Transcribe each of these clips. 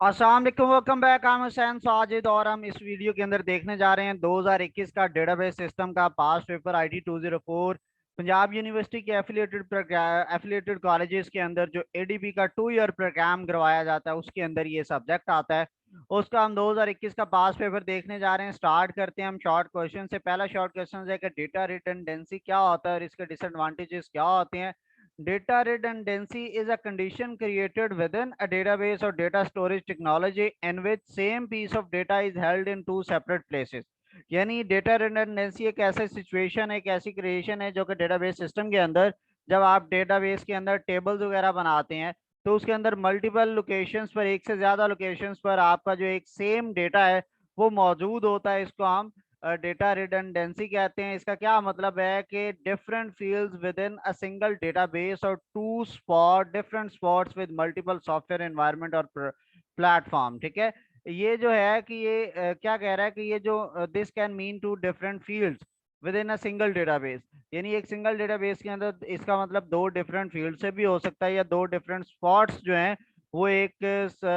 अस्सलाम वालेकुम, welcome back. I am Hussain Sajid और हम इस वीडियो के अंदर देखने जा रहे हैं 2021 का डेटाबेस सिस्टम का पास पेपर आईटी 204 पंजाब यूनिवर्सिटी के एफिलिएटेड कॉलेजेस के अंदर जो एडीबी का 2 ईयर प्रोग्राम करवाया जाता है उसके अंदर ये सब्जेक्ट आता है। उसका हम 2021 का पास पेपर देखने जा रहे हैं। स्टार्ट करते हैं हम शॉर्ट क्वेश्चन से। पहला शॉर्ट क्वेश्चन है कि डेटा रिडंडेंसी क्या होता है और इसके डिसएडवांटेजेस क्या होते हैं। Data redundancy is a condition created within a database or data storage technology in which same piece of data is held in two separate places। यानी डेटा रिडंडेंसी एक ऐसा सिचुएशन है, एक ऐसी क्रिएशन है जो कि डेटाबेस सिस्टम के अंदर जब आप डेटाबेस के अंदर टेबल्स वगैरह बनाते हैं तो उसके अंदर मल्टीपल लोकेशंस पर, एक से ज्यादा लोकेशंस पर आपका जो एक सेम डेटा है वो मौजूद होता है। इसको हम डेटा रिडंडेंसी कहते हैं। इसका क्या मतलब है कि different fields within a single database और to spot different spots with multiple software environment और प्लेटफॉर्म। ठीक है, ये जो है कि ये क्या कह रहा है कि ये जो this can mean two different fields within a single database, यानी एक सिंगल डेटाबेस के अंदर इसका मतलब दो डिफरेंट फील्ड से भी हो सकता है या दो डिफरेंट स्पॉट्स जो हैं वो एक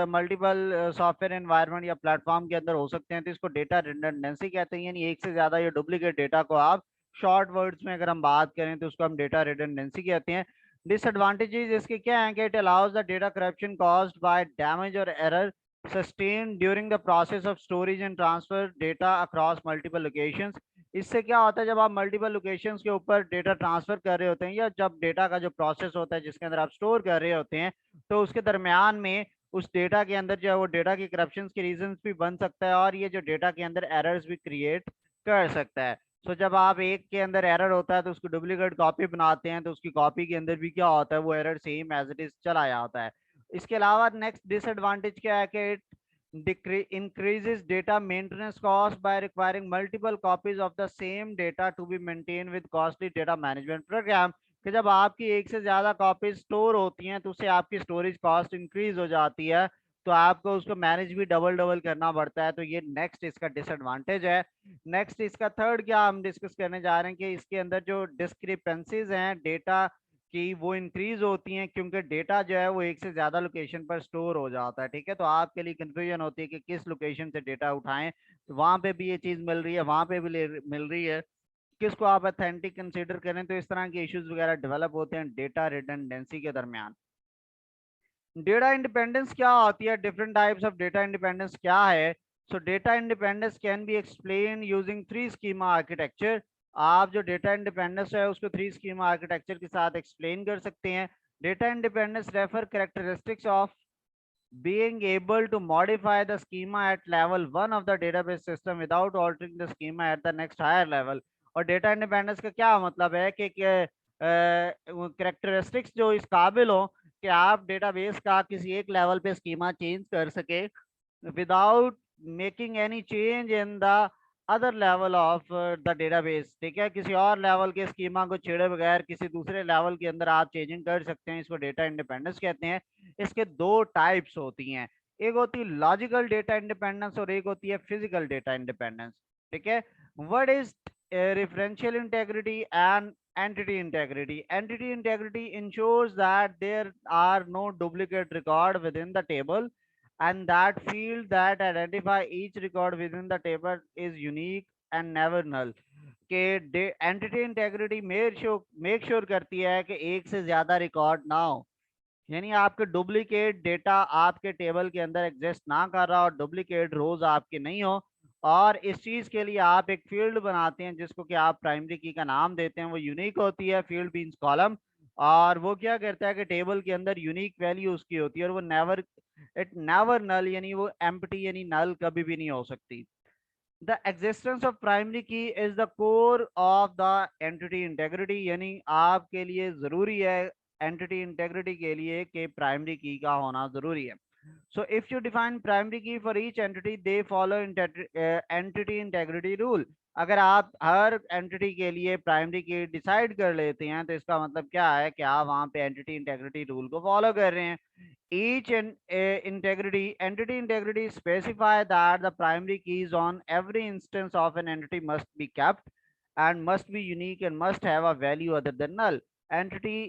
मल्टीपल सॉफ्टवेयर एनवायरनमेंट या प्लेटफॉर्म के अंदर हो सकते हैं। तो इसको डेटा रिडंडेंसी कहते हैं, यानी एक से ज्यादा ये डुप्लीकेट डेटा को आप शॉर्ट वर्ड्स में अगर हम बात करें तो उसको हम डेटा रिडंडेंसी कहते हैं। डिसएडवांटेजेस इसके क्या हैं कि it allows the data corruption caused by damage और error sustain during the process of storage and transfer data across multiple locations. इससे क्या होता है, जब आप मल्टीपल लोकेशंस के ऊपर डेटा ट्रांसफर कर रहे होते हैं या जब डेटा का जो प्रोसेस होता है जिसके अंदर आप स्टोर कर रहे होते हैं तो उसके दरमियान में उस डेटा के अंदर जो है वो डेटा की करप्शन के रीजंस भी बन सकता है और ये जो डेटा के अंदर एरर्स भी क्रिएट कर सकता है। सो जब आप एक के अंदर एरर होता है तो उसको डुप्लीकेट कॉपी बनाते हैं तो उसकी कॉपी के अंदर भी क्या होता है, वो error same as it is चला जाता है। इसके अलावा नेक्स्ट डिसएडवांटेज क्या है कि increases data maintenance cost by requiring multiple copies of the same data to be maintained with costly data management program। कि जब आपकी एक से ज्यादा कॉपी स्टोर होती हैं तो उससे आपकी स्टोरेज कॉस्ट इंक्रीज हो जाती है, तो आपको उसको मैनेज भी डबल डबल करना पड़ता है। तो ये नेक्स्ट इसका डिसएडवांटेज है। नेक्स्ट इसका थर्ड क्या हम डिस्कस करने जा रहे हैं कि इसके अंदर जो डिस्क्रिपेंसीज हैं डेटा कि वो इंक्रीज होती हैं क्योंकि डेटा जो है वो एक से ज्यादा लोकेशन पर स्टोर हो जाता है। ठीक है, तो आपके लिए कंफ्यूजन होती है कि किस लोकेशन से डेटा उठाएं, तो वहां पे भी ये चीज मिल रही है, वहां पे भी मिल रही है, किसको आप अथेंटिक कंसीडर करें। तो इस तरह के इश्यूज वगैरह डेवलप होते हैं डेटा रिडंडेंसी के दरमियान। डेटा इंडिपेंडेंस क्या होती है, different types of data independence क्या है। सो data independence can be explain using three schema architecture. आप जो डेटा इंडिपेंडेंस है उसको थ्री स्कीमा आर्किटेक्चर के साथ एक्सप्लेन कर सकते हैं। Data independence refer characteristics of being able to modify the schema at level 1 of the database system without altering the schema at the next higher level। और data independence का क्या मतलब है कि कैरेक्टरिस्टिक्स जो इस काबिल हो कि आप डेटाबेस का किसी एक लेवल पे स्कीमा चेंज कर सके without making any change in the other level of the database. ठीक है, किसी और लेवल के स्कीमा को छेड़े बगैर किसी दूसरे लेवल के अंदर आप चेंजिंग कर सकते हैं, इसको डेटा इंडिपेंडेंस कहते हैं। इसके दो टाइप्स होती हैं, एक होती है लॉजिकल डेटा इंडिपेंडेंस और एक होती है फिजिकल डेटा इंडिपेंडेंस। ठीक है, what is referential integrity and entity integrity? Entity integrity ensures that there are no duplicate record within the table and that field that identify each record within the table is unique and never null। के entity integrity make sure करती है कि एक से ज्यादा record ना हो, यानी आपके डुप्लीकेट डेटा आपके टेबल के अंदर एग्जिस्ट ना कर रहा और डुप्लीकेट रोज आपके नहीं हो। और इस चीज के लिए आप एक फील्ड बनाते हैं जिसको कि आप प्राइमरी की का नाम देते हैं, वो यूनिक होती है, फील्ड बीन्स कॉलम। और वो क्या करता है कि टेबल के अंदर यूनिक वैल्यू उसकी होती है और वो नेवर नल, यानी वो एम्प्टी यानी नल कभी भी नहीं हो सकती। द एग्जिस्टेंस ऑफ प्राइमरी की is the core of the entity integrity, यानी आपके लिए जरूरी है एंटिटी इंटेग्रिटी के लिए कि प्राइमरी की का होना जरूरी है। So if you define primary key for each entity, they follow entity integrity rule। अगर आप हर एंटिटी के लिए प्राइमरी की डिसाइड कर लेते हैं तो इसका मतलब क्या है कि आप वहां पे एंटिटी इंटेग्रिटी रूल को फॉलो कर रहे हैं। Each entity integrity specify that the primary keys on every instance of an entity must be kept and must be unique and must have a value other than null। Entity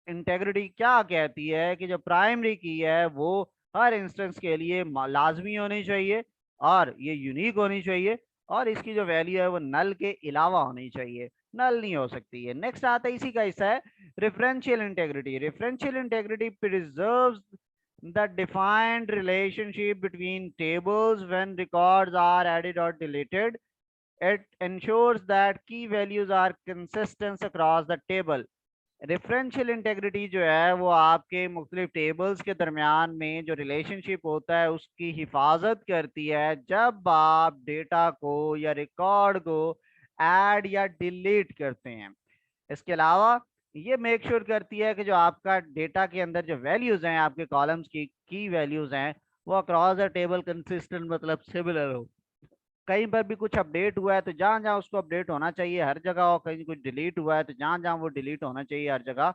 integrity क्या कहती है कि जो primary की है वो हर instance के लिए लाजमी होनी चाहिए और ये यूनिक होनी चाहिए, और इसकी जो वैल्यू है वो नल के अलावा होनी चाहिए, नल नहीं हो सकती है। नेक्स्ट आता है इसी का हिस्सा है referential integrity. Referential integrity preserves the defined relationship between tables when records are added or deleted. It ensures that key values are consistent across the table. Referential integrity जो है वो आपके मुख्तलिफ टेबल्स के दरमियान में जो रिलेशनशिप होता है उसकी हिफाजत करती है जब आप डेटा को या रिकॉर्ड को ऐड या डिलीट करते हैं। इसके अलावा ये मेक श्योर करती है कि जो आपका डेटा के अंदर जो वैल्यूज हैं, आपके कॉलम्स की वैल्यूज हैं, वो अक्रॉस द टेबल कंसिस्टेंट मतलब सिमिलर हो। कहीं पर भी कुछ अपडेट हुआ है तो जहां जहां उसको अपडेट होना चाहिए हर जगह, और कहीं कुछ डिलीट हुआ है तो जहां जहां वो डिलीट होना चाहिए हर जगह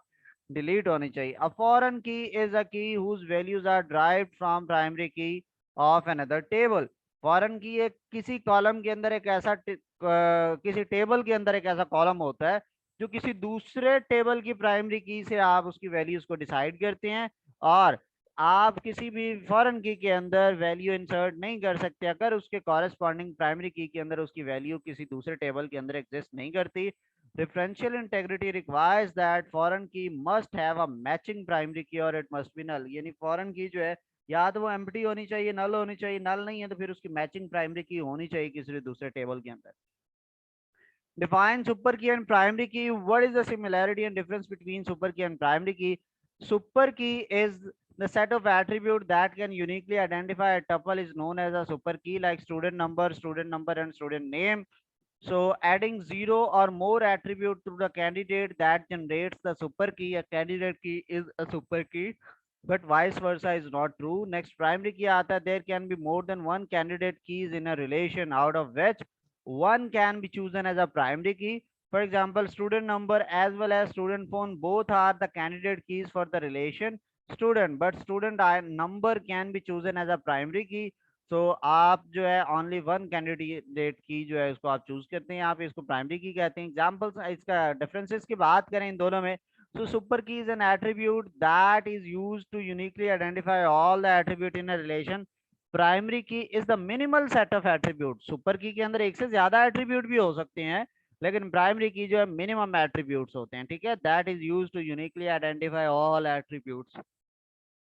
डिलीट होनी चाहिए। अ फॉरेन की is a key whose values are derived from primary key of another table. Foreign key एक किसी कॉलम के अंदर एक ऐसा किसी टेबल के अंदर एक ऐसा कॉलम होता है जो किसी दूसरे टेबल की प्राइमरी की से आप उसकी वैल्यूज को डिसाइड करते हैं, और आप किसी भी फॉरेन की के अंदर वैल्यू इंसर्ट नहीं कर सकते अगर उसके कॉरेस्पॉन्डिंग प्राइमरी की के अंदर उसकी वैल्यू किसी दूसरे टेबल के अंदर एग्जिस्ट नहीं करती। Differential integrity requires that foreign key must have a matching primary key और इट मस्ट बी नल। यानी फॉरेन की जो है या तो वो एम्प्टी होनी चाहिए, नल होनी चाहिए, नल नहीं है तो फिर उसकी मैचिंग प्राइमरी की होनी चाहिए किसी दूसरे टेबल के अंदर। Define super key and primary key. What is the similarity and difference between super key and primary key? Super key is the set of attributes that can uniquely identify a tuple is known as a super key, like student number, and student name. So adding zero or more attribute to the candidate that generates the super key. A candidate key is a super key, but vice versa is not true. Next, primary key aata hai, there can be more than one candidate keys in a relation, out of which one can be chosen as a primary key. For example, student number as well as student phone both are the candidate keys for the relation student, but student number can be chosen as a primary key. तो आप जो है only one candidate की जो है उसको आप choose करते हैं, आप इसको प्राइमरी की कहते हैं। एग्जांपल्स इसका डिफरेंसेस की बात करें इन दोनों में, so super key is an attribute that is used to uniquely identify all the attribute in a relation. Primary key is the minimal set of attributes. Super key के अंदर एक से ज्यादा attribute भी हो सकते हैं, लेकिन primary key जो है minimum attributes होते हैं, ठीक है। That is used to uniquely identify all attributes.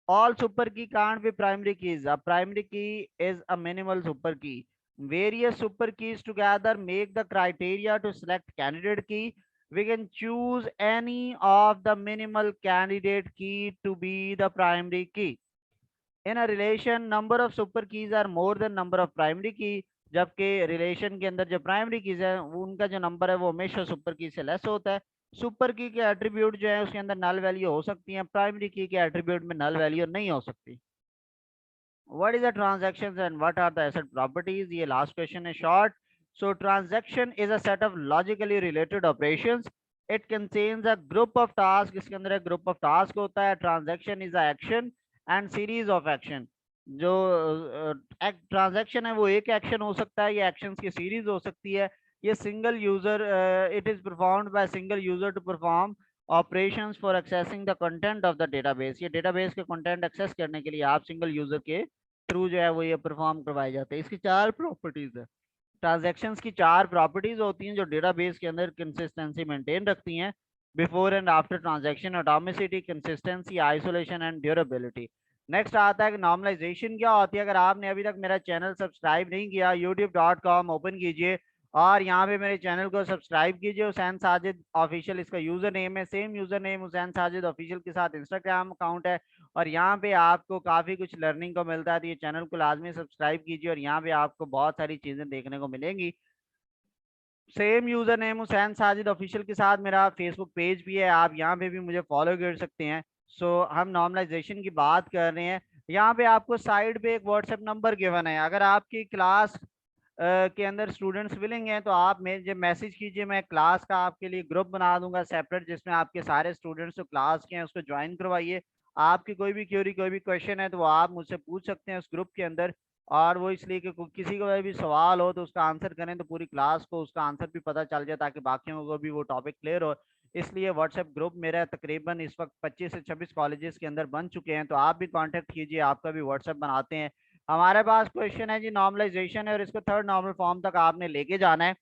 All super key can't be primary keys. A primary key is a minimal super key. Various super keys together make the criteria to select candidate key. We can choose any of the minimal candidate key to be the primary key. In a relation, number of super keys are more than number of primary key. जबकि relation के अंदर जो primary keys है उनका जो number है वो हमेशा सुपर की से लेस होता है। सुपर की के एट्रीब्यूट जो है उसके अंदर नल वैल्यू हो सकती है, प्राइमरी की के एट्रीब्यूट में नल वैल्यू नहीं हो सकती। What is the transactions and what are the asset properties? ये last question है short. So transaction is a set of logically related operations. It contains a group of tasks. इसके अंदर एक group of task होता है। Transaction is a action and series of action. जो transaction है वो एक एक्शन हो सकता है, ये एक्शंस की सीरीज हो सकती है। ये single user, it is performed by single user to perform operations for accessing the content of the database. ये डेटाबेस के कंटेंट एक्सेस करने के लिए आप सिंगल यूजर के थ्रू जो है वो ये परफॉर्म करवाए जाते हैं। इसकी चार प्रॉपर्टीज है। ट्रांजैक्शंस की चार प्रॉपर्टीज होती हैं जो डेटाबेस के अंदर कंसिस्टेंसी मेंटेन रखती हैं। Before and after transaction, atomicity, consistency, isolation and durability. Next आता है कि नॉर्मलाइजेशन क्या होती है। अगर आपने अभी तक मेरा चैनल सब्सक्राइब नहीं किया, youtube.com ओपन कीजिए और यहाँ पे मेरे चैनल को सब्सक्राइब कीजिए। हुसैन साजिद ऑफिशियल इसका यूजर नेम है, same user name Hussain Sajid official के साथ इंस्टाग्राम अकाउंट है, और यहाँ पे आपको काफी कुछ लर्निंग को मिलता है। तो ये चैनल को लाजमी सब्सक्राइब कीजिए और यहाँ पे आपको बहुत सारी चीजें देखने को मिलेंगी। Same user name Hussain Sajid official के साथ मेरा फेसबुक पेज भी है, आप यहाँ पे भी मुझे फॉलो कर सकते हैं। सो हम नॉर्मलाइजेशन की बात कर रहे हैं। यहाँ पे आपको साइड पे एक व्हाट्सएप नंबर गिवन है। अगर आपकी क्लास के अंदर स्टूडेंट्स विलिंग हैं तो आप मुझे मैसेज कीजिए, मैं क्लास का आपके लिए ग्रुप बना दूंगा सेपरेट, जिसमें आपके सारे स्टूडेंट्स जो क्लास के हैं उसको ज्वाइन करवाइए। आपकी कोई भी क्वेरी, कोई भी क्वेश्चन है तो वो आप मुझसे पूछ सकते हैं उस ग्रुप के अंदर। और वो इसलिए कि किसी को भी सवाल हो तो उसका आंसर करें तो पूरी क्लास को उसका आंसर भी पता चल जाए, ताकि बाकियों को भी वो टॉपिक क्लियर हो। इसलिए व्हाट्सएप ग्रुप मेरा तकरीबन इस वक्त 25 से 26 कॉलेजेस के अंदर बन चुके हैं, तो आप भी कांटेक्ट कीजिए, आपका भी व्हाट्सएप बनाते हैं। हमारे पास क्वेश्चन है जी नॉर्मलाइजेशन है और इसको थर्ड नॉर्मल फॉर्म तक आपने लेके जाना है।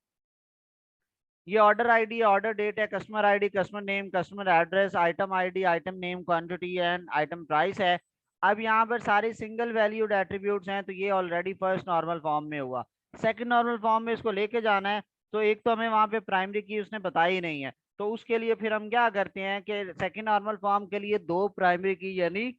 ये ऑर्डर आईडी, ऑर्डर डेट है, customer ID, customer name, customer address, item ID, item name, quantity and item price है। अब यहाँ पर सारे सिंगल वैल्यूड एट्रीब्यूट्स हैं, तो ये ऑलरेडी फर्स्ट नॉर्मल फॉर्म में हुआ। सेकंड नॉर्मल फॉर्म में इसको लेके जाना है, तो एक तो हमें वहाँ पे प्राइमरी की उसने बताई ही नहीं है, तो उसके लिए फिर हम क्या करते हैं कि सेकंड नॉर्मल फॉर्म के लिए दो प्राइमरी की यानी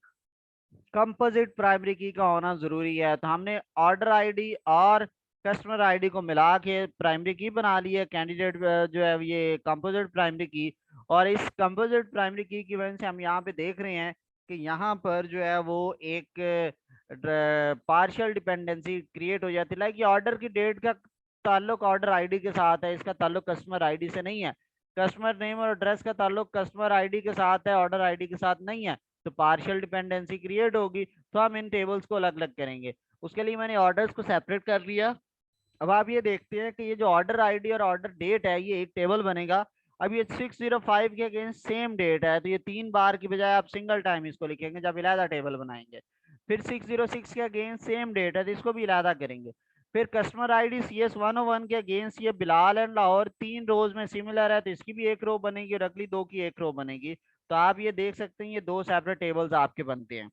कंपोजिट प्राइमरी की का होना जरूरी है। तो हमने ऑर्डर आईडी और कस्टमर आईडी को मिला के प्राइमरी की बना ली है, कैंडिडेट जो है ये कंपोजिट प्राइमरी की। और इस कंपोजिट प्राइमरी की वजह से हम यहाँ पे देख रहे हैं कि यहाँ पर जो है वो एक पार्शियल डिपेंडेंसी क्रिएट हो जाती है। लाइक ये ऑर्डर की डेट का ताल्लुक ऑर्डर आईडी के साथ है, इसका ताल्लुक कस्टमर आईडी से नहीं है। कस्टमर नेम और एड्रेस का ताल्लुक कस्टमर आईडी के साथ है, ऑर्डर आईडी के साथ नहीं है, तो पार्शियल डिपेंडेंसी क्रिएट होगी। तो हम इन टेबल्स को अलग अलग करेंगे। उसके लिए मैंने ऑर्डर्स को सेपरेट कर लिया। अब आप ये देखते हैं कि ये जो ऑर्डर आईडी और ऑर्डर डेट है ये एक टेबल बनेगा। अब ये 605 के अगेंस्ट सेम डेट है, तो ये 3 बार की बजाय आप सिंगल टाइम इसको लिखेंगे जब इलादा टेबल बनाएंगे। फिर 606 के अगेंस्ट सेम डेट है, तो इसको भी इलादा करेंगे। फिर कस्टमर आईडी CS101 के अगेंस्ट ये बिलाल एंड लाहौर 3 रोज में सिमिलर है, तो इसकी भी एक रो बनेगी और अगली दो की एक रो बनेगी। तो आप ये देख सकते हैं ये दो सेपरेट टेबल्स आपके बनते हैं।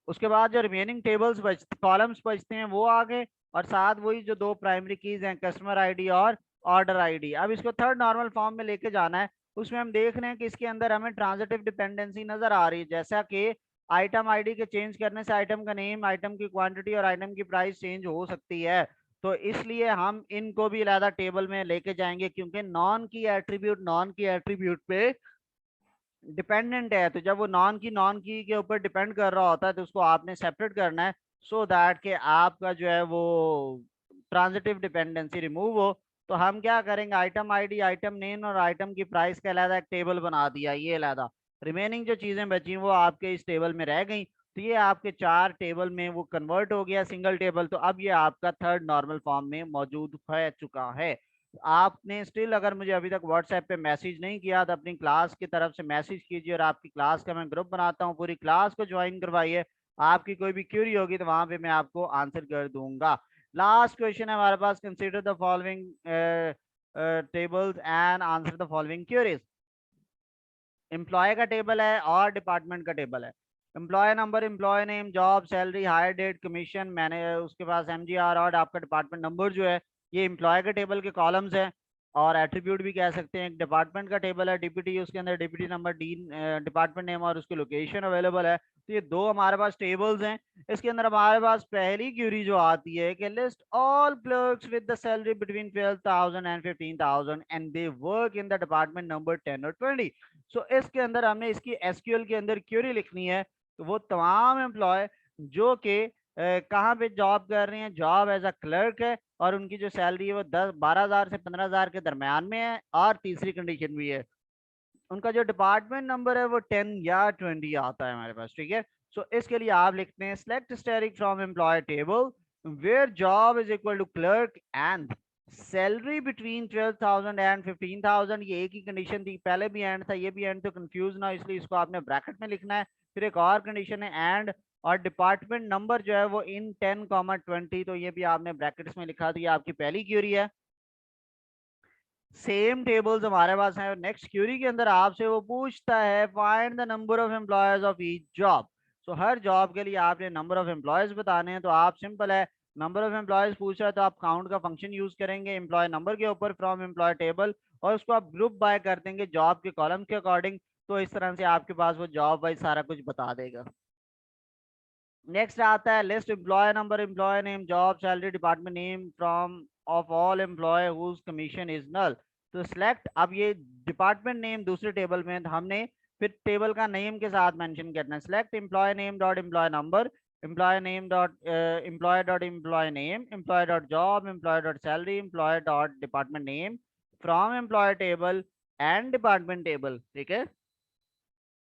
उसके बाद जो रिमेनिंग टेबल्स बचते कॉलम्स बचते हैं वो आ गए, और साथ वही जो दो प्राइमरी कीज हैं कस्टमर आईडी और ऑर्डर आईडी। अब इसको थर्ड नॉर्मल फॉर्म में लेके जाना है। उसमें हम देख रहे हैं कि इसके अंदर हमें ट्रांजिटिव डिपेंडेंसी नजर आ रही है, जैसा कि आइटम आईडी के चेंज करने से आइटम का नेम, आइटम की क्वांटिटी और आइटम की प्राइस चेंज हो सकती है। तो इसलिए हम इनको भी अलग टेबल में लेके जाएंगे, क्योंकि नॉन की एट्रीब्यूट पे डिपेंडेंट है। तो जब वो नॉन की के ऊपर डिपेंड कर रहा होता है तो उसको आपने सेपरेट करना है, सो दैट कि आपका जो है वो ट्रांजिटिव डिपेंडेंसी रिमूव हो। तो हम क्या करेंगे, आइटम आईडी, आइटम नेम और आइटम की प्राइस का अलग एक टेबल बना दिया, ये अलग। रिमेनिंग जो चीजें बची वो आपके इस टेबल में रह गई, तो ये आपके 4 टेबल में वो कन्वर्ट हो गया सिंगल टेबल। तो अब ये आपका थर्ड नॉर्मल फॉर्म में मौजूद हो चुका है। आपने स्टिल अगर मुझे अभी तक व्हाट्सएप पे मैसेज नहीं किया तो अपनी क्लास की तरफ से मैसेज कीजिए, और आपकी क्लास का मैं ग्रुप बनाता हूँ, पूरी क्लास को ज्वाइन करवाइए। आपकी कोई भी क्यूरी होगी तो वहां पे मैं आपको आंसर कर दूंगा। लास्ट क्वेश्चन है हमारे पास, consider the following tables and answer the following queries. Employee का टेबल है और डिपार्टमेंट का टेबल है। Employee number, employee name, job, salary, hire date, commission, मैंने उसके पास MGR और आपका डिपार्टमेंट नंबर जो है ये एम्प्लॉय के टेबल के कॉलम्स हैं, और एट्रीब्यूट भी कह सकते हैं। डिपार्टमेंट का टेबल है DPT, उसके अंदर DPT number, dean, department name और उसकी लोकेशन अवेलेबल है। तो ये दो हमारे पास टेबल्स हैं। इसके अंदर हमारे पास पहली क्यूरी जो आती है कि list all clerks with the salary between 12,000 and 15,000 and they work in the department number 10 और 20। सो इसके अंदर हमने इसकी SQL के अंदर क्यूरी लिखनी है। तो वो तमाम एम्प्लॉय जो कि कहाँ पे जॉब कर रहे हैं, जॉब एज अ क्लर्क है, और उनकी जो सैलरी है वो 12,000 से 15,000 के दरम्यान में है। और तीसरी कंडीशन भी है, उनका जो डिपार्टमेंट नंबर है वो 10 या 20 आता है हमारे पास, ठीक है। सो इसके लिए आप लिखते हैं select asterisk from employee table where job is equal to clerk and salary between 12,000 and 15,000। ये एक ही कंडीशन थी, पहले भी एंड था ये भी एंड, तो कंफ्यूज ना हो इसलिए इसको आपने ब्रैकेट में लिखना है। फिर एक और कंडीशन है एंड, और डिपार्टमेंट नंबर जो है वो इन 10,20, तो ये भी आपने ब्रैकेट्स में लिखा दिया। आपकी पहली क्यूरी है। सेम टेबल्स हमारे पास हैं, और नेक्स्ट क्यूरी के अंदर आपसे वो पूछता है find the number of employees of each job. तो हर जॉब के लिए आपने नंबर ऑफ एम्प्लॉयज बताने हैं। तो आप सिंपल है, नंबर ऑफ एम्प्लॉयज पूछ रहा है तो आप काउंट का फंक्शन यूज करेंगे एम्प्लॉय नंबर के ऊपर फ्रॉम एम्प्लॉय टेबल, और उसको आप ग्रुप बाय कर देंगे जॉब के कॉलम के अकॉर्डिंग। तो इस तरह से आपके पास वो जॉब वाइज सारा कुछ बता देगा। नेक्स्ट आता है list employee number, employee name, job, salary, department name from of all employee whose commission is null. तो सिलेक्ट, अब ये डिपार्टमेंट नेम दूसरे टेबल में तो हमने फिर टेबल का नेम के साथ मेंशन करना है। Select employee name dot employee number, employee name dot employee name, employee dot job, employee dot salary, employee dot department name from employee table and department table, ठीक है,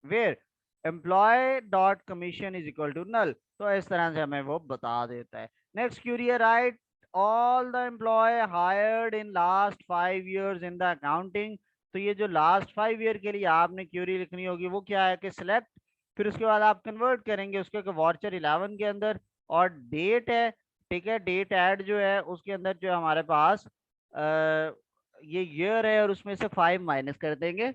where employee dot commission is equal to null. तो इस तरह से हमें वो बता देता है। नेक्स्ट क्यूरी है write all the employee hired in last 5 years in the accounting। तो ये जो लास्ट 5 ईयर के लिए आपने क्यूरी लिखनी होगी वो क्या है कि सिलेक्ट, फिर उसके बाद आप कन्वर्ट करेंगे उसके वॉचर 11 के अंदर, और डेट है, ठीक है, डेट ऐड जो है उसके अंदर जो हमारे पास ये ईयर है और उसमें से 5 माइनस कर देंगे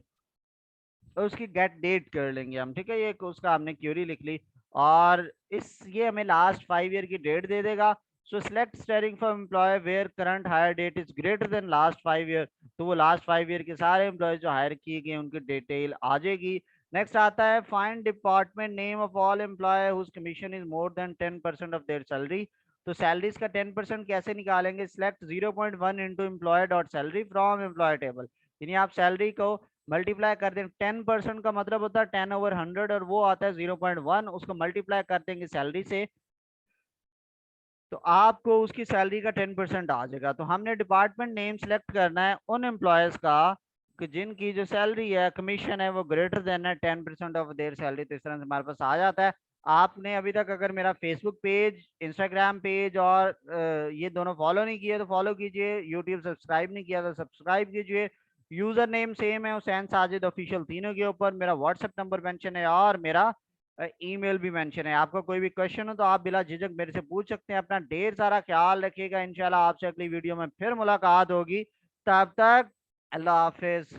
और उसकी गेट डेट कर लेंगे हम, ठीक है। ये उसका हमने क्यूरी लिख ली और ये हमें लास्ट 5 ईयर की डेट दे देगा। So select asterisk from employee where current hire date is greater than last 5 year. तो वो लास्ट 5 ईयर के सारे एम्प्लॉय जो हायर किए गए उनकी डिटेल आ जाएगी। नेक्स्ट आता है find department name of all employee whose commission is more than 10% of their salary. तो सैलरीज का 10% कैसे निकालेंगे? Select 0.1 into employee dot salary from employee table. यानी आप सैलरी को मल्टीप्लाई कर दें, 10% का मतलब होता है 10/100 और वो आता है 0.1, उसको मल्टीप्लाई कर देंगे सैलरी से तो आपको उसकी सैलरी का 10% आ जाएगा। तो हमने डिपार्टमेंट नेम सेलेक्ट करना है उन एम्प्लॉयज का कि जिनकी जो सैलरी है कमीशन है वो ग्रेटर देन है 10% ऑफ देयर सैलरी। तो इस तरह से हमारे पास आ जाता है। आपने अभी तक अगर मेरा फेसबुक पेज, इंस्टाग्राम पेज और ये दोनों फॉलो नहीं किए तो फॉलो कीजिए, यूट्यूब सब्सक्राइब नहीं किया तो सब्सक्राइब कीजिए। यूजर नेम सेम है हुसैन साजिद ऑफिशियल तीनों के ऊपर, मेरा व्हाट्सएप नंबर मेंशन है और मेरा ईमेल भी मेंशन है। आपका कोई भी क्वेश्चन हो तो आप बिला झिझक मेरे से पूछ सकते हैं। अपना ढेर सारा ख्याल रखिएगा, इंशाल्लाह आपसे अगली वीडियो में फिर मुलाकात होगी। तब तक अल्लाह हाफिज।